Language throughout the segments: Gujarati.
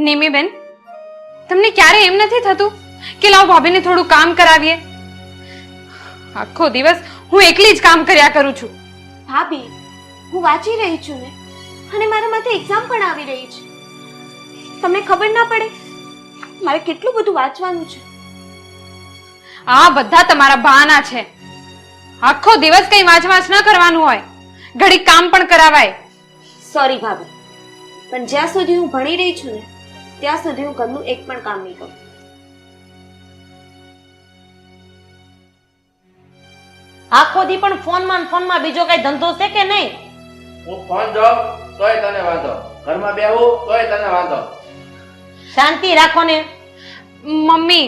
નિમીબેન, તમને ક્યારે એમ નથી થતું કે લાવ ભાભીને થોડું કામ કરાવીએ? આખો દિવસ હું એકલી જ કામ કર્યા કરું છું. ભાભી, હું વાંચી રહી છું ને, અને મારા માથે એક્ઝામ પણ આવી રહી છે. તમને ખબર ના પડે મારે કેટલું બધું વાંચવાનું છે? આ બધા તમારા બહાના છે. આખો દિવસ કઈ વાંચ ન કરવાનું હોય, ઘડી કામ પણ કરાવાય. સોરી ભાભી, પણ જ્યાં સુધી હું ભણી રહી છું ને ત્યાં સુધી હું ઘરનું એક પણ કામ નહીં કરું. આખો દી પણ ફોનમાં બીજો કઈ ધંધો છે કે નહીં? હું ફોન જોઉં તોય તને વાંધો, ઘરમાં બેહું તોય તને વાંધો. શાંતિ રાખો ને. મમ્મી,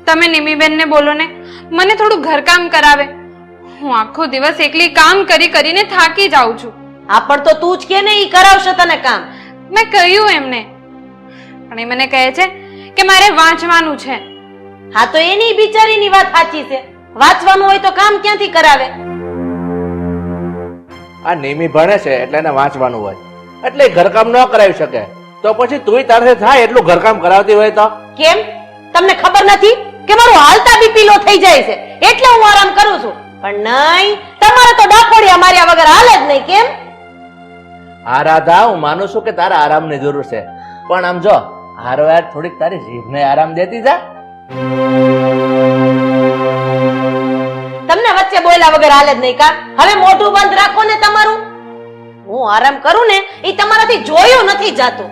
તમે નિમીબેનને બોલો ને, મને થોડું ઘરકામ કરાવે. હું આખો દિવસ એકલી કામ કરીને થાકી જાઉં છું. આપણ તો તું જ કે ને ઈ કરાવશે તને કામ. મેં કહ્યું એમને, પણ એ મને કહે છે કે મારે વાંચવાનું છે. હા તો એની બિચારીની વાત સાચી છે. વાંચવાનું હોય તો કામ ક્યાંથી કરાવે? આ નિમી ભણે છે એટલે એને વાંચવાનું હોય, એટલે ઘરકામ ન કરાવી શકે. તો પછી તુંય તારે થાય એટલું ઘરકામ કરાવતી હોય તો કેમ? તમને ખબર નથી કે મારું હાલતા બીપી લો થઈ જાય છે એટલે હું આરામ કરું છું? પણ નહીં, તમારે તો ડાકોડિયા માર્યા વગર હાલે જ નહીં. કેમ? હા રાધા, હું માનું છું કે તારા આરામની જરૂર છે, પણ આમ જો હારવાર થોડીક તારી જીભને આરામ દેતી જા. તમને વચ્ચે બોલ્યા વગર હાલે જ નહીં કા? હવે મોઢું બંધ રાખો ને તમારું. હું આરામ કરું ને એ તમારાથી જોયું નથી જાતું.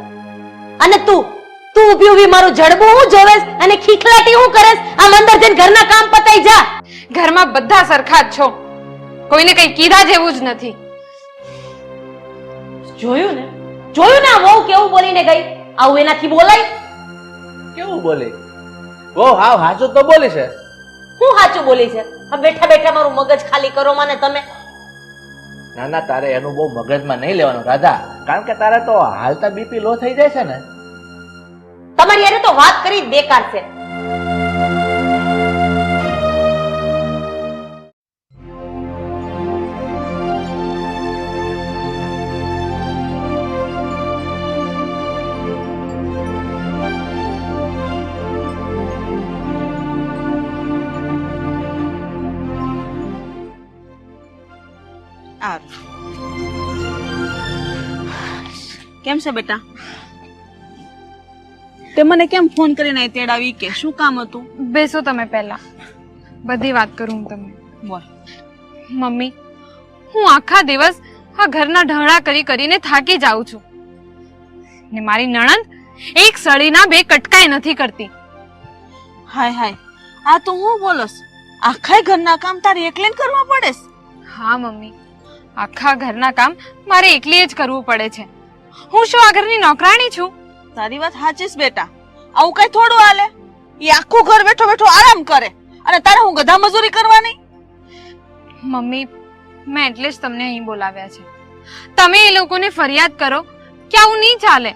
અને તું ઊભી મારું જડબું હું જોવેસ અને ખીખલાટી હું કરેસ? આમ અંદર જઈને ઘરના કામ પતાઈ જા. ઘરમાં બધા સરખા જ છો, કોઈને કઈ કીધા જેવું જ નથી. જોયું ને આ વહુ કેવું બોલીને ગઈ? આવું એનાથી બોલાય? કેવું બોલી? ઓ હાવ હાચું તો બોલી છે. હું સાચું બોલી છે? આ બેઠા બેઠા મારું મગજ ખાલી કરો માને તમે. ના ના, તારે એનું બહુ મગજમાં નહીં લેવાનું રાધા, કારણ કે તારે તો હાલતા બીપી લો થઈ જાય છે ને. તમારી યારે તો વાત કરી બેકાર છે. કેમ છે બેટા? તે મને કેમ ફોન કરીને તેડાવી કે શું કામ હતું? બેસો તમે પહેલા, બધી વાત કરું હું તમને. બોલ. મમ્મી, હું આખા દિવસ આ ઘરના ઢહડા કરીને થાકી જાઉં છું, ને મારી નણંદ એક સળીના બે કટકાય નથી કરતી. હાય હાય, આ તું હું બોલસ? આખા ઘરના કામ તારે એકલે કરવા પડે? હા મમ્મી, આખા ઘરના કામ મારે એકલી જ કરવું પડે છે. હું શું આ ઘરની નોકરાણી છું? તારી વાત સાચી છે બેટા, આવું કઈ થોડું હાલે. એ આખું ઘર બેઠો બેઠો આરામ કરે અને તારે હું ગધા મજૂરી કરવાની? મમ્મી, મેં એટલે જ તમને અહીં બોલાવ્યા છે. તમે એ લોકોને ફરિયાદ કરો કે આવું નહીં ચાલે.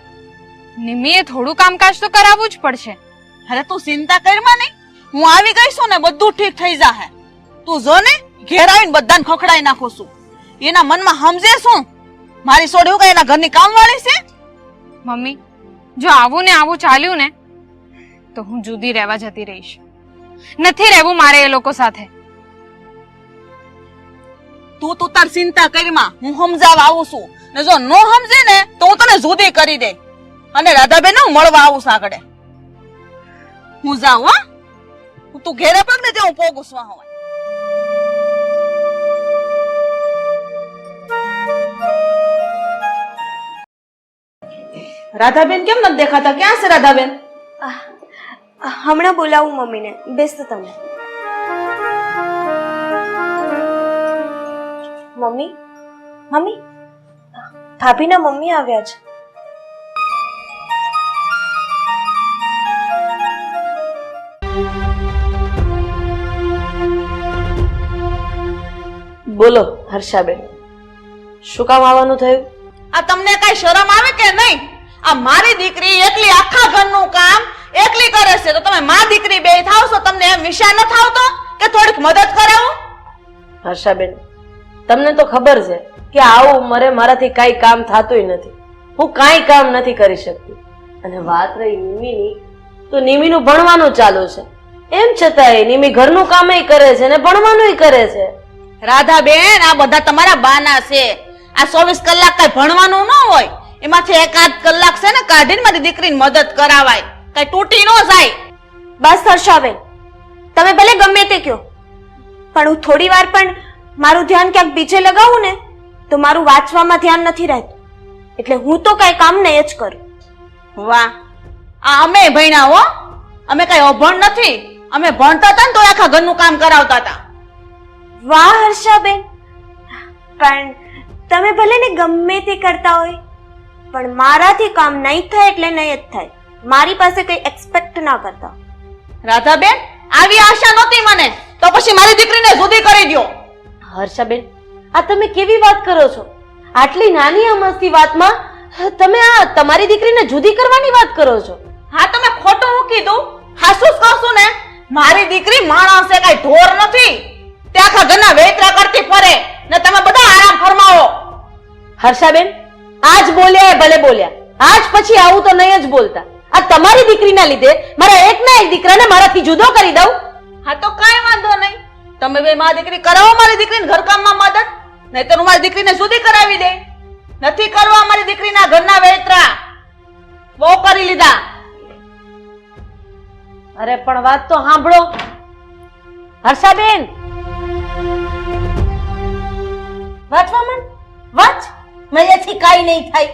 નિમીએ થોડું કામકાજ તો કરાવવું જ પડશે. અરે તું ચિંતા કરમાં નહીં, હું આવી ગઈ છું ને બધું ઠીક થઈ જાહે. તું જો ને ઘેર આવીને બધાને ખખડાઈ નાખું છું. એના મનમાં સમજે શું મારી છોડી કઈ એના ઘરની કામવાળી છે? મમ્મી, જો આવું ને આવું ચાલ્યું ને તો હું જુદી રહેવા જતી રહીશ. નથી રહેવું મારે એ લોકો સાથે. તું તાર ચિંતા કરમાં, હું સમજાવવા આવું છું ને જો નો સમજે ને તો હું તને જુદી કરી દે અને રાધાબેન હું મળવા આવું છું આગળ. હું જાઉં હા, તું ઘેરે પગ ને તે હું પોગું છું. હવે રાધાબેન કેમ નથી દેખાતા? ક્યાં છે રાધાબેન? હમણાં બોલાવું મમ્મીને. બેસતો તમે. મમ્મી, મમ્મી, ભાભીના મમ્મી આવ્યા છે. બોલો હર્ષાબેન, શું કામ આવવાનું થયું? આ તમને કઈ શરમ આવે કે નહીં? આ મારી દીકરી એકલી આખા ઘરનું કામ એકલી કરે છે તો તમે માં દીકરી બે થાવ છો, તમને એમ વિચાર ન થાવતો કે થોડીક મદદ કરાવું? હર્ષાબેન, તમને તો ખબર છે કે આવું ઉંમરે મારાથી કઈ કામ થાતુંય નથી. હું કાઈ કામ નથી કરી શકતી. અને વાત રહી નિમીની, તો નિમીનું ભણવાનું ચાલુ છે. એમ છતાંય નિમી ઘરનું કામય કરે છે ને ભણવાનુંય કરે છે. રાધાબેન, આ બધા તમારા બાના છે. આ 24 કલાક કઈ ભણવાનું ન હોય, એમાંથી એકાદ કલાક છે ને કાઢીને મારી દીકરીને મદદ કરાવાય, કઈ તૂટી ન જાય. બસ હર્ષાબેન, તમે ભલે ગમે તે કહો, પણ હું થોડી વાર પણ મારું ધ્યાન ક્યાંક બીજે લગાવું ને તો મારું વાંચવામાં ધ્યાન નથી રહેતું. એટલે હું તો કઈ કામ નહીં જ કરું. વાહ, આ અમે ભણ્યા હો, અમે કઈ અભણ નથી. અમે ભણતા હતા ને તો આખા ઘરનું કામ કરાવતા હતા. વાહ હર્ષાબેન, પણ તમે ભલે ને ગમે તે કરતા હોય, પણ મારાથી કામ નહીં થાય એટલે નહીં જ થાય. મારી પાસે કઈ એક્સપેક્ટ ના કરતા. રાધાબેન, આવી આશા નહોતી મને, તો પછી મારી દીકરીને જુદી કરી દ્યો. હર્ષાબેન, આ તમે કેવી વાત કરો છો? આટલી નાની અમસ્તી વાતમાં તમે આ તમારી દીકરીને જુદી કરવાની વાત કરો છો? હા, તમે ખોટું હું કીધું? હાસું જ કહું છું ને, મારી દીકરી માણસ છે, કઈ ઢોર નથી. તે આખા ઘરના વેતરા કરતી ફરે ને તમે બધા આરામ ફરમાવો. હર્ષાબેન, આજ બોલ્યા એ ભલે બોલ્યા, આજ પછી આવું તો નહીં જ બોલતા. આ તમારી દીકરીના લીધે મારા એકના એક દીકરાને મારાથી જુદો કરી દઉં? હા તો કઈ વાંધો નહીં, તમે બે મારી દીકરી કરાવો મારી દીકરીને ઘરકામમાં મદદ, નહીતર હું મારી દીકરીને જુદી કરાવી દે. નથી કરવા મારી દીકરીના ઘરના વેતરા, બહુ કરી લીધા. અરે પણ વાત તો સાંભળો હર્ષાબેન. વાંચવા માંડ, વાંચ, મારાથી કાઈ નહીં થાય.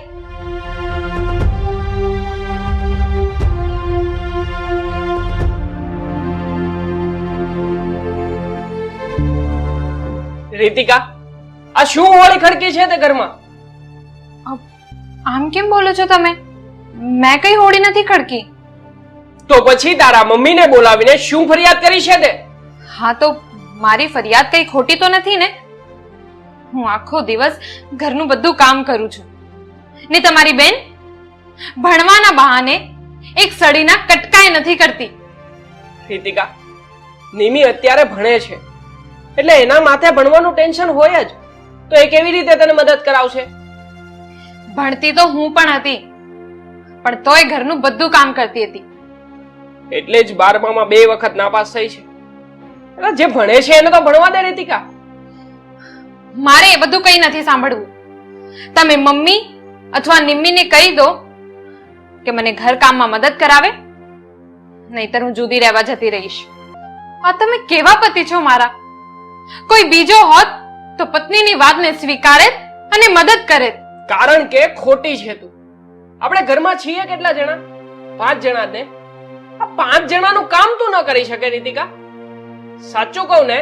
રીતિકા, આ શું હોળી ખડકી છે તે ઘરમાં? આમ કેમ બોલો છો તમે? મેં કઈ હોડી નથી ખડકી. તો પછી તારા મમ્મીને બોલાવીને શું ફરિયાદ કરી છે તે? હા, તો મારી ફરિયાદ કઈ ખોટી તો નથી ને? હું આખો દિવસ ઘરનું બધું કામ કરું છું ને તમારી બેન ભણવાના બહાને એક સડીના કટકાય નથી કરતી. રીતિકા, નિમી અત્યારે ભણે છે એટલે એના માથે ભણવાનું ટેન્શન હોય જ, તો એ કેવી રીતે તને મદદ કરાવશે? ભણતી તો હું પણ હતી, પણ તોય ઘરનું બધું કામ કરતી હતી. એટલે જ 12માં 2 વખત નાપાસ થઈ છે. એટલે જે ભણે છે એને તો ભણવા દે રીતિકા. મારે એ બધું કઈ નથી સાંભળવું. તમે મમ્મી અથવા નિમ્મીને કહી દો કે મને ઘર કામમાં મદદ કરાવે, નહીતર હું જુદી રહેવા જતી રહીશ. આ તમે કેવા પતિ છો મારા? કોઈ બીજો હોત તો પત્નીની વાતને સ્વીકારે અને મદદ કરે. કારણ કે ખોટી છે તું. આપણે ઘરમાં છીએ કેટલા જણા? 5 જણા જ ને. આ 5 જણાનું કામ તું ન કરી શકે રીતિકા. સાચું કહું ને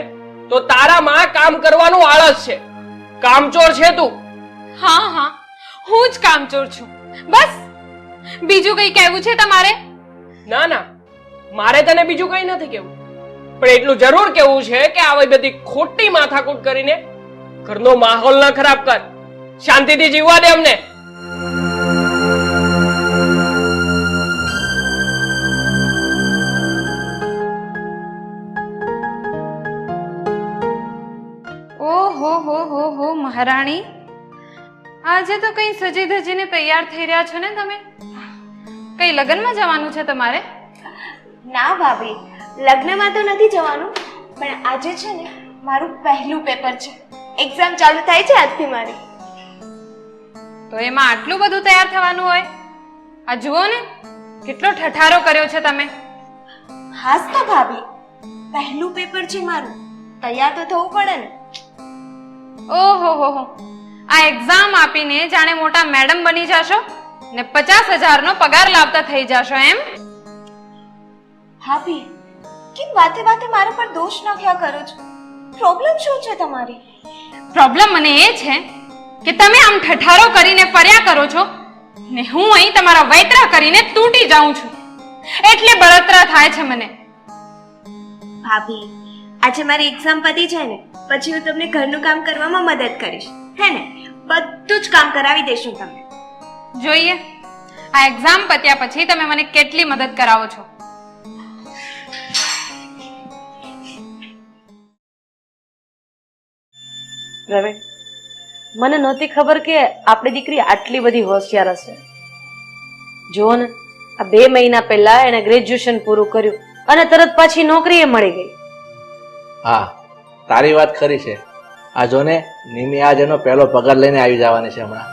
તો તારામાં કામ કરવાનું આળસ છે. કામચોર છે તું. હા હા, હું જ કામચોર છું. બસ, બીજું કઈ કહેવું છે તમારે? ના ના, મારે તને બીજું કઈ નથી કેવું, પણ એટલું જરૂર કેવું છે કે આવી બધી ખોટી માથાકૂટ કરીને ઘરનો માહોલ ન ખરાબ કર. શાંતિથી જીવવા દે અમને. ઓહો હો મહારાણી, આજે તો કઈ સજી ધજીને તૈયાર થઈ રહ્યા છો ને તમે? કઈ લગ્નમાં જવાનું છે તમારે? ના ભાભી, લગ્નમાં તો નથી જવાનું, પણ આજે છે ને મારું પહેલું પેપર છે. એક્ઝામ ચાલુ થાય છે આજથી મારી. તો એમાં આટલું બધું તૈયાર થવાનું હોય? આ જુઓ ને, કેટલો ઠઠારો કર્યો છે તમે. હાસ તો ભાભી, પહેલું પેપર છે મારું, તૈયાર તો થવું પડે ને. ઓહો હો, આ એક્ઝામ આપીને જાણે મોટા મેડમ બની જશો ને 50,000 નો પગાર લાવતા થઈ જશો એમ? ભાભી, કેમ વાતે વાતે મારા પર દોષ નાખ્યા કરો છો? પ્રોબ્લેમ શું છે તમારી? પ્રોબ્લેમ મને એ છે કે તમે આમ ઠઠારો કરીને ફર્યા કરો છો ને હું અહીં તમારા વૈતરા કરીને તૂટી જાઉં છું, એટલે બળતરા થાય છે મને. ભાભી, આજે મારી એક્ઝામ પતી જાય ને પછી હું તમને ઘરનું કામ કરવામાં મદદ કરીશ, હે ને? બધું જ કામ કરાવી દેશું તમે. જોઈએ આ એક્ઝામ પત્યા પછી તમે મને કેટલી મદદ કરાવો છો. પ્રવીણ, મને નહોતી ખબર કે આપણી દીકરી આટલી બધી હોશિયાર હશે. જુઓ ને, આ 2 મહિના પહેલા એને ગ્રેજ્યુએશન પૂરું કર્યું અને તરત પાછી નોકરીએ મળી ગઈ. હા, તારી વાત ખરી છે. આ જો ને, નિમી આજ એનો પહેલો પગાર લઈને આવી જવાની છે હમણાં.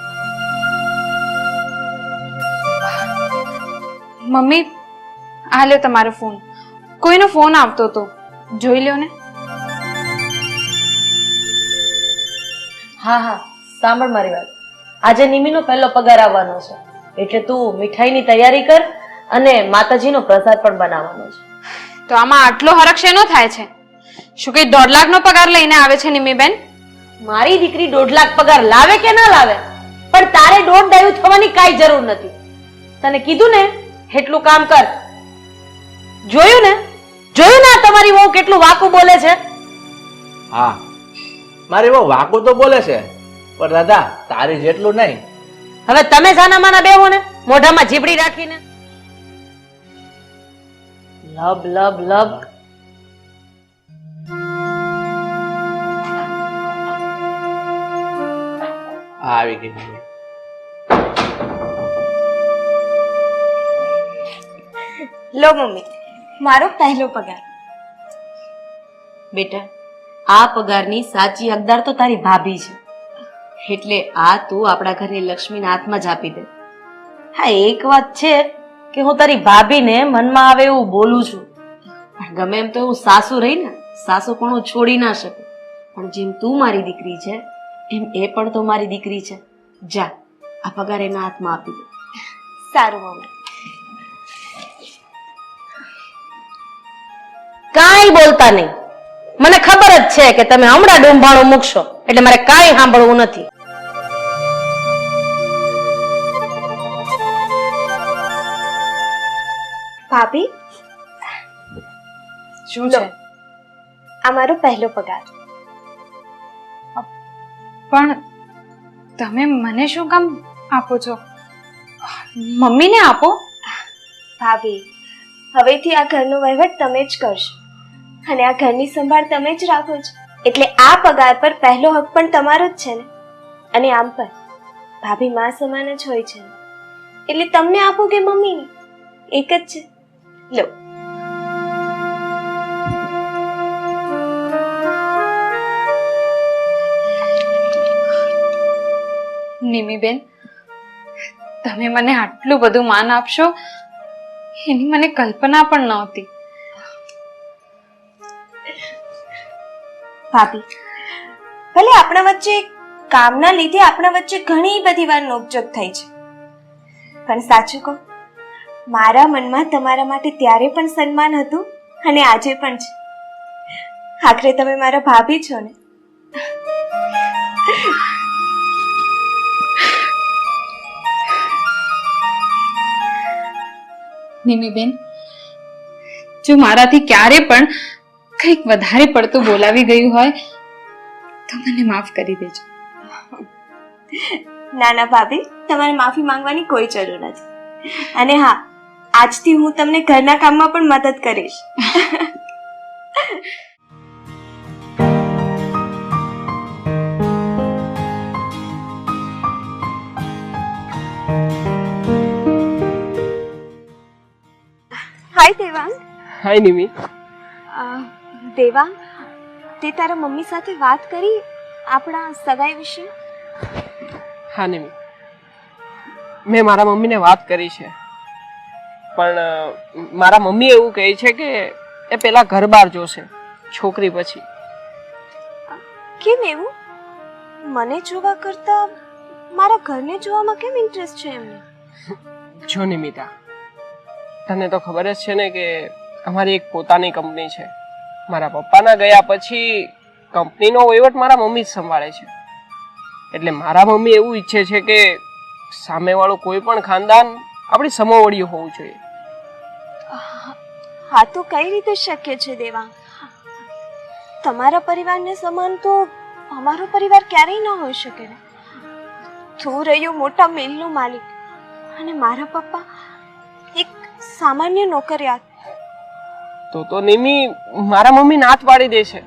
મમ્મી, આ લ્યો તમારો ફોન. કોઈનો ફોન આવતો હતો, જોઈ લ્યો ને. હા હા, સાંભળ મારી વાત. આજે નિમીનો પહેલો પગાર આવવાનો છે, એટલે તું મીઠાઈની તૈયારી કર અને માતાજીનો પ્રસાદ પણ બનાવવાનો છે. તો આમાં આટલો હરખ શેનો થાય છે? શું કઈ 1.5 લાખનો પગાર લઈને આવે છે નિમીબેન? મારી દીકરી 1.5 લાખ પગાર લાવે કે ના લાવે, પણ તારે દોઢ ડાયું થવાની કાંઈ જરૂર નથી. તને કીધું ને એટલું કામ કર. જોયું ને આ તમારી વહુ કેટલું વાકું બોલે છે? હા, મારી બહુ વાકું તો બોલે છે, પણ દાદા તારી જેટલું નહીં. હવે તમે જાના માના બેહો ને મોઢામાં જીબડી રાખીને. લબ લબ લબ. આવી ગઈ. લો મમ્મી, મારો પહેલો પગાર. બેટા, આ પગારની સાચી હકદાર તો તારી ભાભી છે, એટલે આ તું આપણા ઘરે લક્ષ્મીના હાથમાં જ આપી દે. હા, એક વાત છે કે હું તારી ભાભીને મનમાં આવે એવું બોલું છું, પણ ગમે એમ તો હું સાસુ રહી ને, સાસુ પણ હું છોડી ના શકું. પણ જેમ તું મારી દીકરી છે એમ એ પણ તો મારી દીકરી છે. જા, આ પગાર એના હાથમાં આપી દે. સારું મમ્મી. કાંઈ બોલતા નહીં. મને ખબર જ છે કે તમે હમણાં ડુંભાણું મૂકશો, એટલે મારે કાંઈ સાંભળવું નથી. ભાભી, શું છે? આ મારો પહેલો પગાર. પણ તમે મને શું કામ આપો છો? મમ્મીને આપો. ભાભી, હવેથી આ ઘરનો વહીવટ તમે જ કરશો અને આ ઘરની સંભાળ તમે જ રાખો છો, એટલે આ પગાર પર પહેલો હક પણ તમારો જ છે ને. અને આમ પણ ભાભી માં સમાન જ હોય છે, એટલે તમને આપો કે મમ્મીને એક જ છે. લો. નિમીબેન, તમે મને આટલું બધું માન આપશો એની મને કલ્પના પણ નહોતી. ભાભી, ભલે આપણા વચ્ચે કામના લીધે આપણા વચ્ચે ઘણી બધી વાર નોકઝોક થઈ છે, પણ સાચું કહું, મારા મનમાં તમારા માટે ત્યારે પણ સન્માન હતું અને આજે પણ છે. આખરે તમે મારા ભાભી છો ને. નિમીબેન, જો મારાથી ક્યારે પણ કંઈક વધારે પડતું બોલાવી ગયું હોય તો મને માફ કરી દેજો. ના ના ભાભી, તમારે માફી માંગવાની કોઈ જરૂર નથી. અને હા, આજથી હું તમને ઘરના કામમાં પણ મદદ કરીશ. હાય દેવાંગ. હાય નિમી. દેવાંગ, તે તારા મમ્મી સાથે વાત કરી આપણા સગાઈ વિશે? હા નિમી, મેં મારા મમ્મીને વાત કરી છે, પણ મારા મમ્મી એવું કહે છે કે એ પેલા ઘર બહાર જોશે, છોકરી પછી. કેમ એવું? મને જોવા કરતા મારા ઘરને જોવામાં કેમ ઇન્ટરેસ્ટ છે એમને? જો નિમિતા, તને તો ખબર જ છે ને કે અમારી એક પોતાની કંપની છે. મારા પપ્પાના ગયા પછી કંપનીનો વહીવટ મારા મમ્મી જ સંભાળે છે. એટલે મારા મમ્મી એવું ઈચ્છે છે કે સામેવાળું કોઈ પણ ખાનદાન આપણી સમોવડીયું હોવું જોઈએ. હા, તો કઈ રીતે શક્ય છે દેવાંગ? તમારા પરિવારને સમાન તો અમારો પરિવાર ક્યારેય ન હોઈ શકે ને. તું રહ્યો મોટા મિલનો માલિક અને મારા પપ્પા એક સામાન્ય નોકરિયાત. તો નિમી, મારા મમ્મી નાત પાડી દે છે.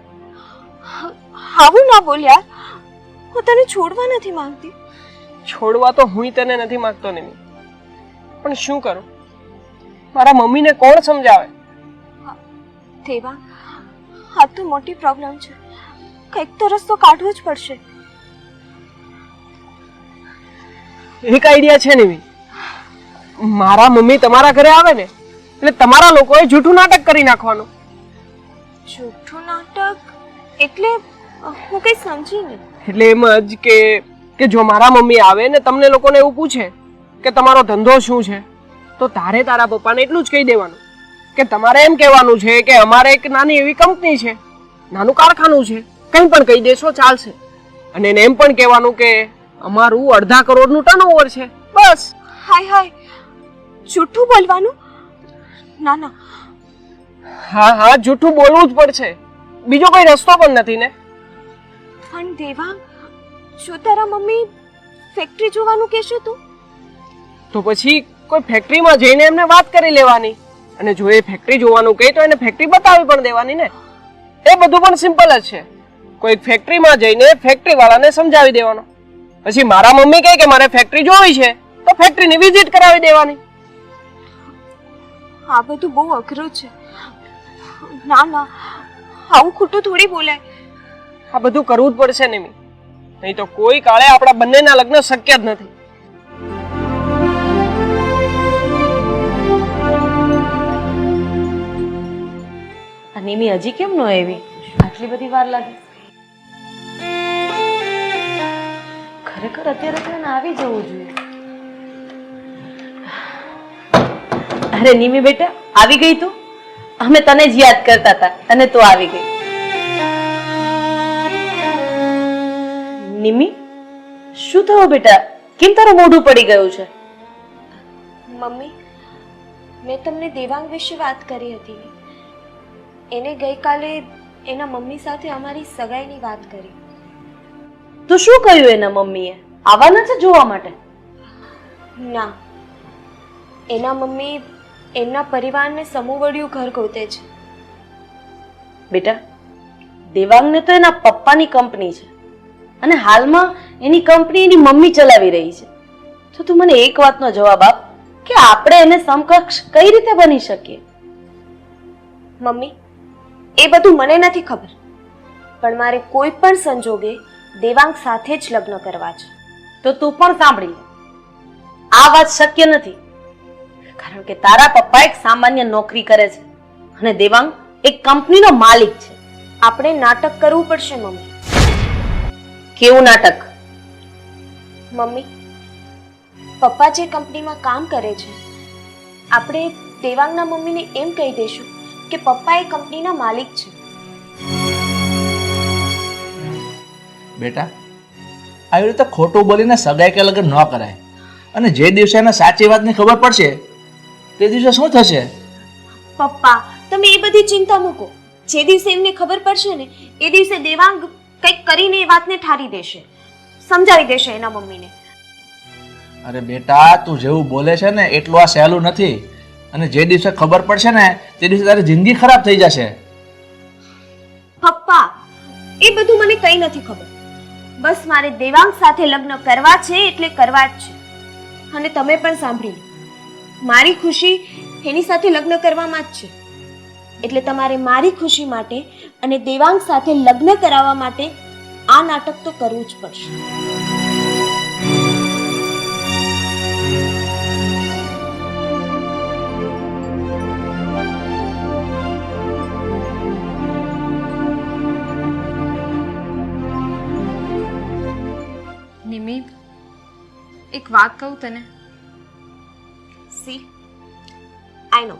આવું ના બોલ યાર, હું તને છોડવા નથી માંગતી. છોડવા તો હું તને નથી માંગતો નિમી, પણ શું કરું? મારા મમ્મીને કોણ સમજાવે? દેવાંગ, આ તો મોટી પ્રોબ્લેમ છે. કંઈક તો રસ્તો કાઢવો જ પડશે. એક આઈડિયા છે નિમી. મારા મમ્મી તમારા ઘરે આવે ને એટલે તમારા લોકોએ જૂઠું નાટક કરી નાખવાનું. જૂઠું નાટક એટલે હું કઈ સમજી નહીં. એટલે એમ જ કે જો મારા મમ્મી આવે ને તમને લોકોને એવું પૂછે કે તમારો ધંધો શું છે, તો તારે તારા પપ્પાને એટલું જ કહી દેવાનું કે તમારે એમ કહેવાનું છે કે અમારે એક નાની એવી કંપની છે, નાનું કારખાનું છે, કંઈ પણ કહી દેશો ચાલશે. અને એને એમ પણ કહેવાનું કે અમારું 2.5 કરોડનું ટર્નઓવર છે, બસ. હાય હાય, જૂઠું બોલવાનું? ના ના. હા, જૂઠું બોલવું જ પડશે, બીજો કોઈ રસ્તો પણ નથી ને. પણ દેવાંગ, શું તારા મમ્મી ફેક્ટરી જોવાનું કહેશે તું? તો પછી કોઈ ફેક્ટરીમાં જઈને એમને વાત કરી લેવાની, અને જો એ ફેક્ટરી જોવાનું કહે તો એને ફેક્ટરી બતાવી પણ દેવાની ને. એ બધું પણ સિમ્પલ જ છે. કોઈ ફેક્ટરીમાં જઈને ફેક્ટરી વાળાને સમજાવી દેવાનો. પછી મારા મમ્મી કહે કે મારે ફેક્ટરી જોવી છે તો ફેક્ટરીની વિઝિટ કરાવી દેવાની. આ બધું બહુ અઘરું છે. ના ના, આવું ખોટું થોડી બોલાય. આ બધું કરવું જ પડશે ને, નહીં તો કોઈ કાળે આપણા બંનેના લગ્ન શક્ય જ નથી. નિમી હજી કેમ ન આવી? આટલી બધી વાર લાગી? ખરેખર અત્યારે તો એને આવી જવું જોઈએ. અરે નિમી બેટા, આવી ગઈ તું? અમે તને જ યાદ કરતા હતા અને તું આવી ગઈ. નિમી, શું થયું બેટા? કેમ તારું મોઢું પડી ગયું છે? મમ્મી, મેં તમને દેવાંગ વિશે વાત કરી હતી. એને ગઈકાલે એના મમ્મી સાથે અમારી સગાઈની વાત કરી. તો શું કહ્યું એના મમ્મીએ? આવવાના છે જોવા માટે? ના, એના મમ્મી એમના પરિવારને સમૂહવડિયું ઘર ગોતે છે. બેટા, દેવાંગને તો એના પપ્પાની કંપની છે અને હાલમાં એની કંપની એની મમ્મી ચલાવી રહી છે. તો તું મને એક વાતનો જવાબ આપ કે આપણે એને સમકક્ષ કઈ રીતે બની શકીએ? મમ્મી, એ બધું મને નથી ખબર, પણ મારે કોઈ પણ સંજોગે દેવાંગ સાથે જ લગ્ન કરવા છે. તો તું પણ સાંભળી લે, આ વાત શક્ય નથી, કારણ કે તારા પપ્પા એક સામાન્ય નોકરી કરે છે અને દેવાંગ એક કંપનીનો માલિક છે. આપણે નાટક કરવું પડશે મમ્મી. કેવું નાટક? મમ્મી, પપ્પા જે કંપનીમાં કામ કરે છે, આપણે દેવાંગના મમ્મીને એમ કહી દઈશું કે પપ્પા એ કંપનીના માલિક છે. બેટા, આવી રીતે ખોટું બોલીને સગાઈ કે લગ્ન ન કરાય. અને જે દિવસે એને સાચી વાતની ખબર પડશે તે દિવસે શું થશે? પપ્પા, તમે એ બધી ચિંતા મૂકો. જે દિવસે એમને ખબર પડશે ને એ દિવસે દેવાંગ કંઈક કરીને એ વાતને ઠારી દેશે, સમજાવી દેશે એના મમ્મીને. અરે બેટા, તું જેવું બોલે છે ને એટલું આ સહેલું નથી. અને જે દિવસે ખબર પડશે ને તે દિવસે તારી જિંદગી ખરાબ થઈ જશે. પપ્પા, એ બધું મને કંઈ નથી ખબર. બસ મારે દેવાંગ સાથે લગ્ન કરવા છે એટલે કરવા જ છે. અને તમે પણ સાંભળી લો, મારી ખુશી એની સાથે લગ્ન કરવામાં જ છે. એટલે તમારે મારી ખુશી માટે અને દેવાંગ સાથે લગ્ન કરાવવા માટે આ નાટક તો કરવું જ પડશે. નિમિત, એક વાત કહું તને? સી, આઈ નો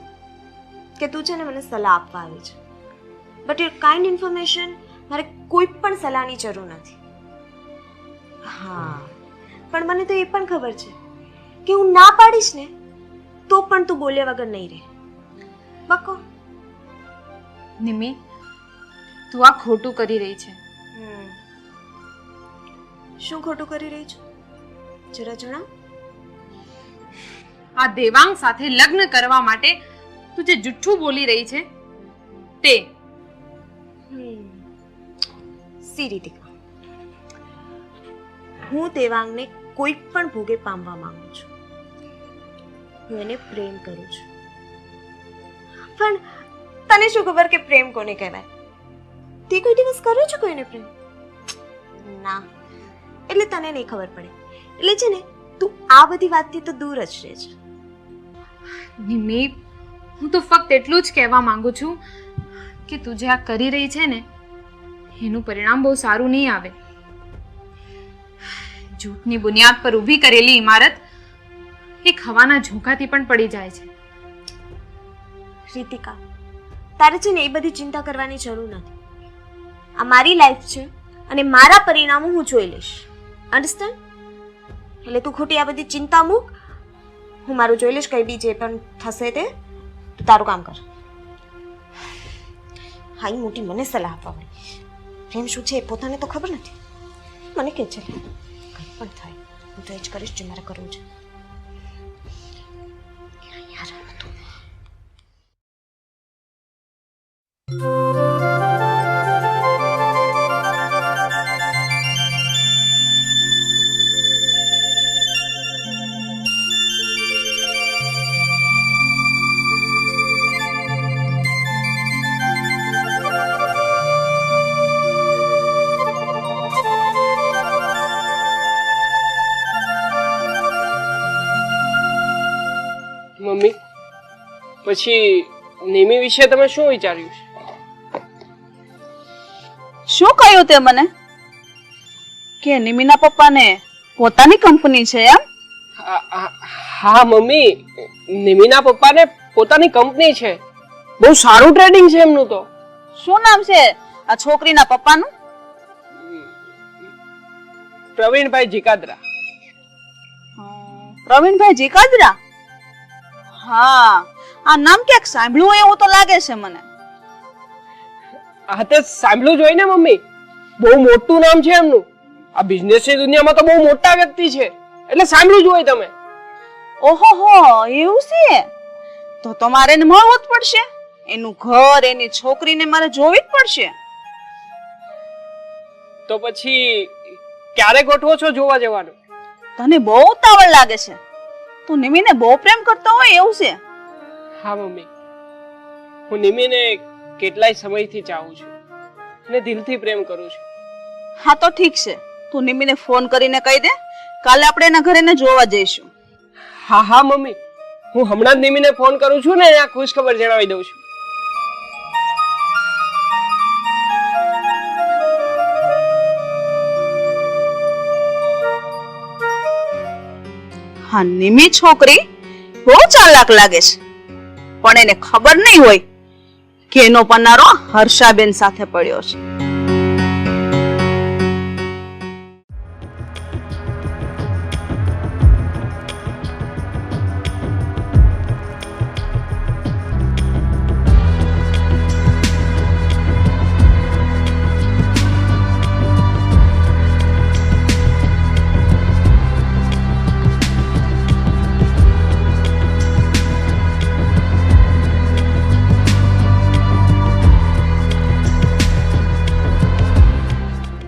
કે તું છે ને મને સલાહ આપવા આવી છે, બટ યોર કાઇન્ડ ઇન્ફોર્મેશન મારે કોઈ પણ સલાહની જરૂર નથી. હા, પણ મને તો એ પણ ખબર છે કે હું ના પાડીશ ને તો પણ તું બોલ્યા વગર નહીં રહે. બકો. નિમિત, તું આ ખોટું કરી રહી છે. શું ખોટું કરી રહી છું? જરા જણાવ. આ દેવાંગ સાથે લગ્ન કરવા માટે તું જે જુઠ્ઠું બોલી રહી છે તે. સી રીતિકા, હું દેવાંગને કોઈ પણ ભોગે પામવા માંગુ છું. હું એને પ્રેમ કરું છું પણ તને શું ખબર કે પ્રેમ કોને કહેવાય? તે કોઈ દિવસ કર્યો છે કોઈને પ્રેમ? ના, એટલે તને નહીં ખબર પડે. એટલે છે ને, તું આ બધી વાતથી તો દૂર જ રહે છે. નિમિ, હું તો ફક્ત એટલું જ કહેવા માંગુ છું કે તું જે આ કરી રહી છે ને એનું પરિણામ બહુ સારું નહીં આવે. જૂઠની બુનિયાદ પર ઊભી કરેલી ઇમારત એક હવાના ઝોકાથી પણ પડી જાય છે. રીતિકા, તારે છે ને એ બધી ચિંતા કરવાની જરૂર નથી. આ મારી લાઈફ છે અને મારા પરિણામો હું જોઈ લઈશ. અન્ડરસ્ટેન્ડ? એટલે તું ખોટી આ બધી ચિંતા મૂક. હું મારું જોઈ લઈશ. કઈ બી જે પણ થશે તે તું તારું કામ કર. હા, ઈ મોટી મને સલાહ આપવા વાળી. પ્રેમ શું છે એ પોતાને તો ખબર નથી. મને કે છે કંઈ પણ થાય હું તો એ જ કરીશ જે મારે કરવું છે. યાર, આ બધું મમ્મી, પછી નિમી વિશે તમે શું વિચાર્યું છે? શું કહ્યું તે મને કે નિમિના પપ્પાને પોતાની કંપની છે એમ? હા મમ્મી, નિમીના પપ્પાને પોતાની કંપની છે. બહુ સારું ટ્રેડિંગ છે એમનું તો. શું નામ છે આ છોકરીના પપ્પાનું? પ્રવીણભાઈ જીકાદરા. પ્રવીણભાઈ જીકાદરા? હા, આ નામ ક્યાંક સાંભળ્યું હોય એવું તો લાગે છે મને. આ તે સાંભળ્યું જોઈ ને મમ્મી, બહુ મોટું નામ છે એમનું. આ બિઝનેસની દુનિયામાં તો બહુ મોટા વ્યક્તિ છે, એટલે સાંભળ્યું જ હોય તમે. ઓહો, એવું છે? તો તમારે એને મળવું જ પડશે. એનું ઘર, એની છોકરીને મારે જોવી જ પડશે. તો પછી ક્યારે ગોઠવો છો જોવા જવાનું? તને બહુ ઉતાવળ લાગે છે. તું નિમીને બહુ પ્રેમ કરતો હોય એવું છે? હા મમ્મી, હું નિમીને કેટલાય સમયથી ચાહું છું અને દિલથી પ્રેમ કરું છું. હા તો ઠીક છે, તું નિમીને ફોન કરીને કહી દે, કાલે આપણે એના ઘરે એને જોવા જઈશું. હા હા મમ્મી, હું હમણાં જ નિમીને ફોન કરું છું ને આ ખુશ ખબર જણાવી દઉં છું. હા, નિમી છોકરી બહુ ચાલાક લાગે છે, પણ એને ખબર નહીં હોય કે એનો પનારો હર્ષાબેન સાથે પડ્યો છે.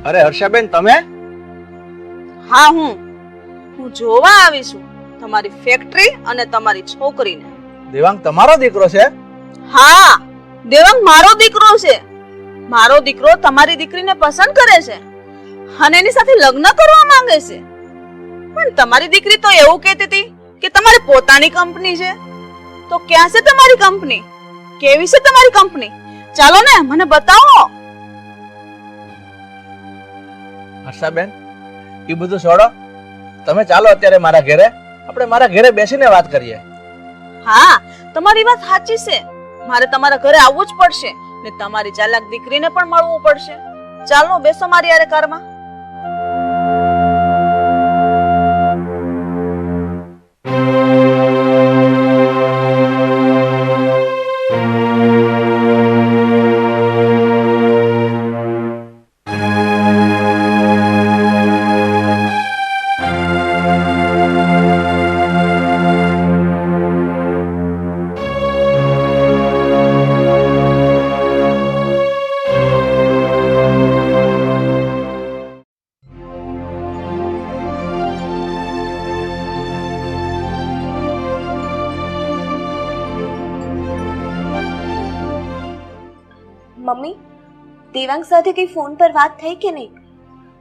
અરે હર્ષાબેન, તમે? હા, હું જોવા આવી છું તમારી ફેક્ટરી અને તમારી છોકરીને. દેવાંગ તમારો દીકરો છે? હા, દેવાંગ મારો દીકરો છે. મારો દીકરો તમારી દીકરીને પસંદ કરે છે અને એની સાથે લગ્ન કરવા માંગે છે. પણ તમારી દીકરી તો એવું કહેતી હતી કે તમારી પોતાની કંપની છે. તો ક્યાં છે તમારી કંપની? કેવી છે તમારી કંપની? ચાલો ને, મને બતાવો. હર્ષાબેન, એ બધું છોડો. તમે ચાલો અત્યારે મારા ઘરે, આપણે મારા ઘરે બેસીને વાત કરીએ. હા, તમારી વાત સાચી છે. મારે તમારા ઘરે આવવું જ પડશે ને તમારી ચાલાક દીકરીને પણ મળવું પડશે. ચાલો, બેસો મારી હારે કારમાં. મમ્મી, દેવાંગ સાથે કઈ ફોન પર વાત થઈ કે નહીં?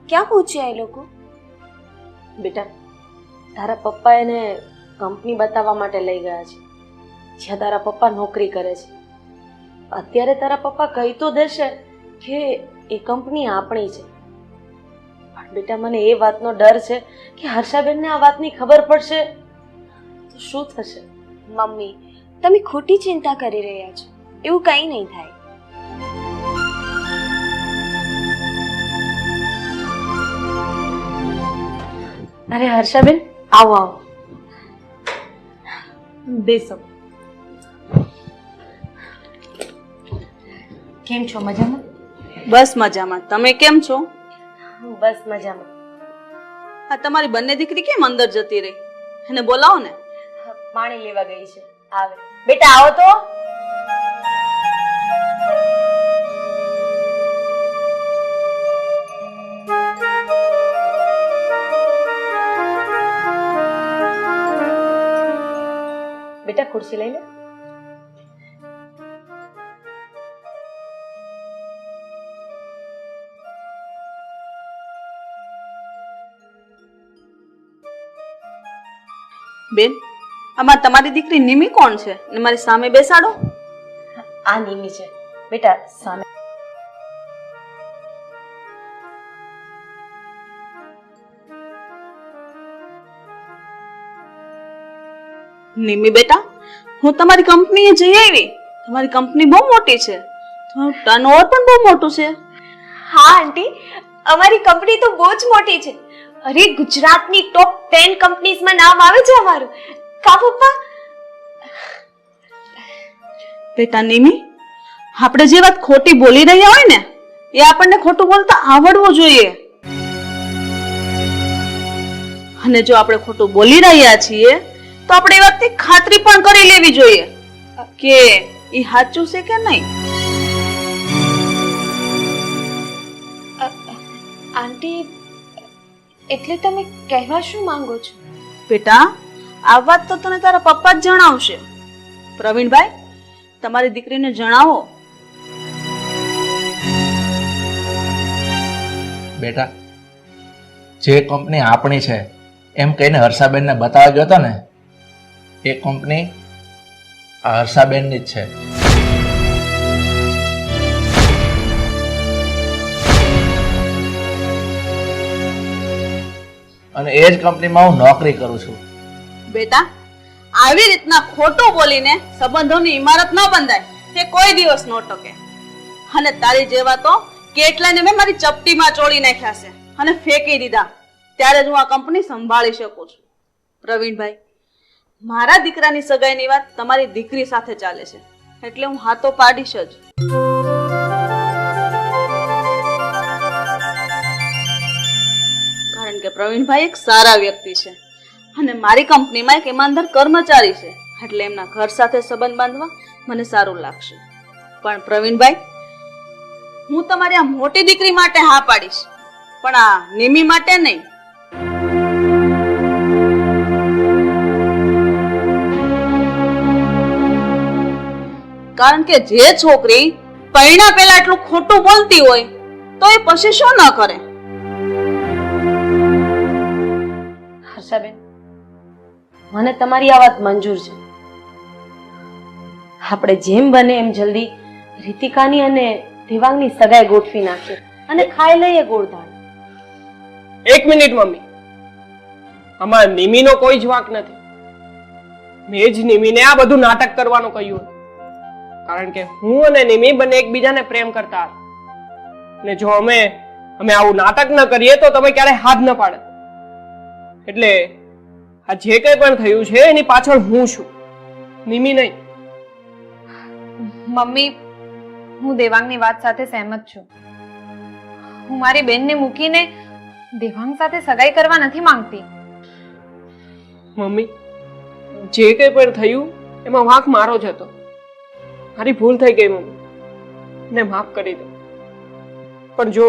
ક્યાં પહોંચ્યા એ લોકો? બેટા, તારા પપ્પા એને કંપની બતાવવા માટે લઈ ગયા છે, જ્યાં તારા પપ્પા નોકરી કરે છે. અત્યારે તારા પપ્પા કહી તો દેશે કે એ કંપની આપણી છે, પણ બેટા મને એ વાતનો ડર છે કે હર્ષાબેનને આ વાતની ખબર પડશે તો શું થશે? મમ્મી, તમે ખોટી ચિંતા કરી રહ્યા છો. એવું કંઈ નહીં થાય. અરે હર્ષાબેન, આવો આવો, બેસો. કેમ છો? મજામાં? બસ મજામાં. તમે કેમ છો? બસ મજામાં. આ તમારી બંને દીકરી કેમ અંદર જતી રહી? એને બોલાવો ને. પાણી લેવા ગઈ છે, આવે. બેટા આવો તો. બેટા ખુરશી લઈ લે. બેન, આમાં તમારી દીકરી નિમી કોણ છે? ને મારી સામે બેસાડો. આ નિમી છે બેટા, સામે. નિમી બેટા, હું તમારી કંપનીએ જઈ આવી. તમારી કંપની બહુ મોટી છે, તમારું ટર્નઓવર પણ બહુ મોટું છે. હા આંટી, અમારી કંપની તો બહુ જ મોટી છે. અરે, ગુજરાતની ટોપ 10 કંપનીઝમાં નામ આવે છે અમારું. કા પપ્પા? બેટા નિમી, આપણે જે વાત ખોટી બોલી રહ્યા હોય ને, એ આપણને ખોટું બોલતા આવડવું જોઈએ. અને જો આપણે ખોટું બોલી રહ્યા છીએ તો આપણે એ વાતની ખાતરી પણ કરી લેવી જોઈએ કે એ સાચું છે કે નહીં. આંટી, એટલે તમે કહેવા શું માંગો છો? બેટા, આ વાત તો તને તારા પપ્પા જ જણાવશે. પ્રવીણભાઈ, તમારી દીકરીને જણાવો. બેટા, જે કંપની આપણી છે એમ કહીને હર્ષાબેનને બતાવવા ગયો હતો ને, એ કંપની આ હર્ષાબેનની જ છે. અને એ જ કંપનીમાં હું નોકરી કરું છું. બેટા, આવી રીતના ખોટું બોલીને સંબંધોની ઇમારત ન બંધાય, તે કોઈ દિવસ ન ટકે. અને તારી જેવા તો કેટલાને મેં મારી ચપટીમાં ચોળી નાખ્યા છે અને ફેંકી દીધા, ત્યારે જ હું આ કંપની સંભાળી શકું છું. પ્રવીણભાઈ, મારા દીકરાની સગાઈની વાત તમારી દીકરી સાથે ચાલે છે, એટલે હું હાથો પાડીશ જ. કારણ કે પ્રવીણભાઈ એક સારા વ્યક્તિ છે અને મારી કંપનીમાં એક ઈમાનદાર કર્મચારી છે, એટલે એમના ઘર સાથે સંબંધ બાંધવા મને સારું લાગશે. પણ પ્રવીણભાઈ, હું તમારી આ મોટી દીકરી માટે હા પાડીશ, પણ આ નિમી માટે નહીં. કારણ કે જે છોકરી પૈણા પહેલા એટલું ખોટું બોલતી હોય તો એ પછી શું ન કરે? હર્ષાબેન, મને તમારી આ વાત મંજૂર છે. આપણે જેમ બને એમ જલ્દી રીતિકાની અને દેવાંગની સગાઈ ગોઠવી નાખીએ અને ખાઈ લઈએ ગોળધાણ. એક મિનિટ મમ્મી, આમાં નિમીનો કોઈ જ વાંક નથી. મેં જ નિમીને આ બધું નાટક કરવાનું કહ્યું હતું. કારણ કે હું અને નિમી બંને એકબીજાને પ્રેમ કરતા હતા, ને જો અમે આવું નાટક ન કરીએ તો તમે ક્યારે હાથ ન પાડે. એટલે આ જે કંઈ પણ થયું છે એની પાછળ હું છું, નિમી નહીં. મમ્મી, હું દેવાંગની વાત સાથે સહેમત છું. હું મારી બેનને મૂકીને દેવાંગ સાથે સગાઈ કરવા નથી માંગતી. મમ્મી, જે કંઈ પણ થયું એમાં વાંક મારો જ હતો. મારી ભૂલ થઈ ગઈ મમ્મી, ને માફ કરી દો. પણ જો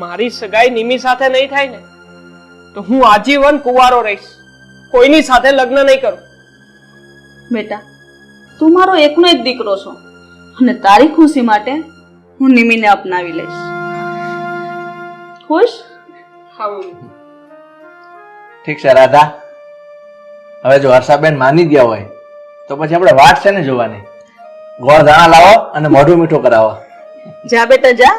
મારી સગાઈ નિમી સાથે નહીં થાય ને તો હું આજીવન કુંવારો રહીશ, કોઈની સાથે લગ્ન નહીં કરું. બેટા, તું મારો એકનો એક દીકરો છો અને તારી ખુશી માટે હું નિમીને અપનાવી લઈશ. ખુશ? હા મમ્મી. ઠીક છે રાધા, હવે જો હર્ષાબેન માની ગયા હોય તો પછી આપણે વાત છે ને જોવાની. ગોળ ધાણા લાવો અને મોઢું મીઠું કરાવો. જા બેટા જા,